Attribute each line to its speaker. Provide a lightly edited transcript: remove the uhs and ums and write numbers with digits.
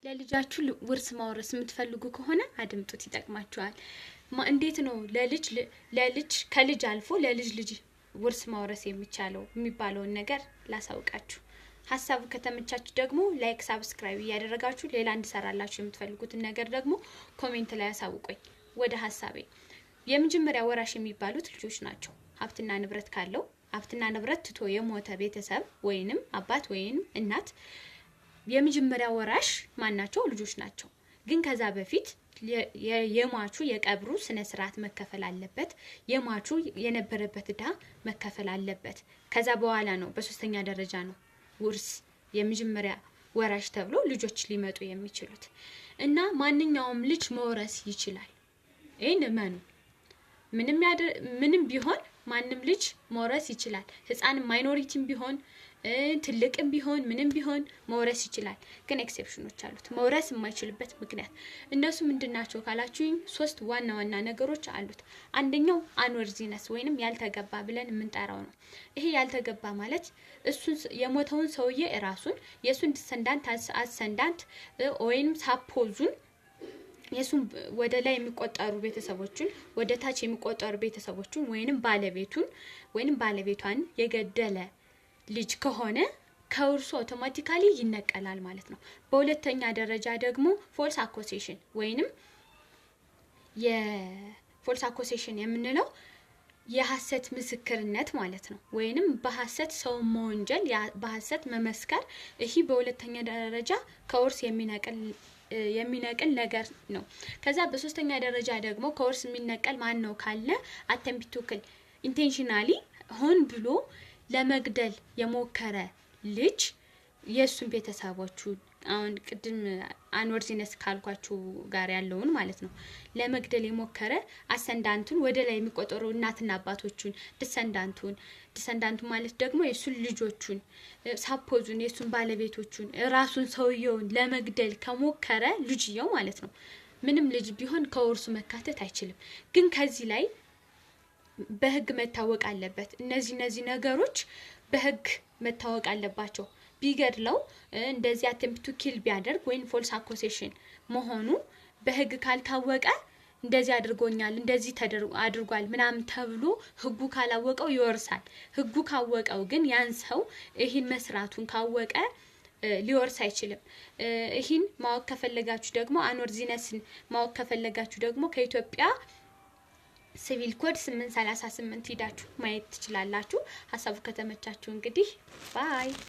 Speaker 1: ለልጃችሁ ውርስ ማውረስ የምትፈልጉ ከሆነ አድምጡት፣ ይጠቅማችኋል። እንዴት ነው ለልጅ ከልጅ አልፎ ለልጅ ውርስ ማውረስ የሚቻለው የሚባለውን ነገር ላሳውቃችሁ። ሀሳቡ ከተመቻችሁ ደግሞ ላይክ፣ ሳብስክራይብ እያደረጋችሁ ሌላ እንድሰራላችሁ የምትፈልጉትን ነገር ደግሞ ኮሜንት ላይ አሳውቁኝ። ወደ ሀሳቤ፣ የመጀመሪያ ወራሽ የሚባሉት ልጆች ናቸው። ሀብትና ንብረት ካለው ሀብትና ንብረት ትቶ የሞተ ቤተሰብ ወይንም አባት ወይንም እናት የመጀመሪያ ወራሽ ማናቸው? ልጆች ናቸው። ግን ከዛ በፊት የሟቹ የቀብሩ ስነ ስርዓት መከፈል አለበት። የሟቹ የነበረበት ዕዳ መከፈል አለበት። ከዛ በኋላ ነው በሶስተኛ ደረጃ ነው ውርስ የመጀመሪያ ወራሽ ተብሎ ልጆች ሊመጡ የሚችሉት። እና ማንኛውም ልጅ መውረስ ይችላል። ይሄን እመኑ። ምንም ቢሆን ማንም ልጅ መውረስ ይችላል። ህፃን ማይኖሪቲም ቢሆን ትልቅም ቢሆን ምንም ቢሆን መውረስ ይችላል። ግን ኤክሴፕሽኖች አሉት። መውረስ የማይችልበት ምክንያት እነሱ ምንድናቸው ካላችሁኝ፣ ሶስት ዋና ዋና ነገሮች አሉት። አንደኛው አንወርዚነስ ወይንም ያልተገባ ብለን የምንጠራው ነው። ይሄ ያልተገባ ማለት እሱን የሞተውን ሰውዬ ራሱን የሱን ዲሰንዳንት አሰንዳንት ወይንም ሳፖዙን የሱን ወደ ላይ የሚቆጠሩ ቤተሰቦችን ወደ ታች የሚቆጠሩ ቤተሰቦችን ወይንም ባለቤቱን ወይንም ባለቤቷን የገደለ ልጅ ከሆነ ከውርሱ አውቶማቲካሊ ይነቀላል ማለት ነው። በሁለተኛ ደረጃ ደግሞ ፎልስ አኮሴሽን ወይንም የፎልስ አኮሴሽን የምንለው የሐሰት ምስክርነት ማለት ነው። ወይንም በሐሰት ሰው መወንጀል፣ በሐሰት መመስከር፣ ይሄ በሁለተኛ ደረጃ ከውርስ የሚነቅል ነገር ነው። ከዛ በሶስተኛ ደረጃ ደግሞ ከውርስ የሚነቀል ማን ነው ካለ አተምፕት ቱ ኪል ኢንቴንሽናሊ ሆን ብሎ ለመግደል የሞከረ ልጅ የሱን ቤተሰቦቹ አሁን ቅድም አንወርዚነስ ካልኳችሁ ጋር ያለውን ማለት ነው ለመግደል የሞከረ አሰንዳንቱን ወደ ላይ የሚቆጠሩ እናትና አባቶቹን ዲሰንዳንቱ ማለት ደግሞ የሱን ልጆቹን ሳፖዙን የሱን ባለቤቶቹን ራሱን ሰውየውን ለመግደል ከሞከረ ልጅየው ማለት ነው ምንም ልጅ ቢሆን ከውርሱ መካተት አይችልም። ግን ከዚህ ላይ በህግ መታወቅ አለበት። እነዚህ ነገሮች በህግ መታወቅ አለባቸው። ቢገድለው እንደዚህ አተምፕት ቱ ኪል ቢያደርግ ወይን ፎልስ አኮሴሽን መሆኑ በህግ ካልታወቀ እንደዚህ አድርጎኛል እንደዚህ አድርጓል ምናምን ተብሎ ህጉ ካላወቀው ይወርሳል። ህጉ ካወቀው ግን ያን ሰው ይሄን መስራቱን ካወቀ ሊወርስ አይችልም። ይሄን ማወቅ ከፈለጋችሁ ደግሞ አንወርዚነስን ማወቅ ከፈለጋችሁ ደግሞ ከኢትዮጵያ ሲቪል ኮድ 838 ሄዳችሁ ማየት ትችላላችሁ። ሀሳቡ ከተመቻችሁ እንግዲህ ባይ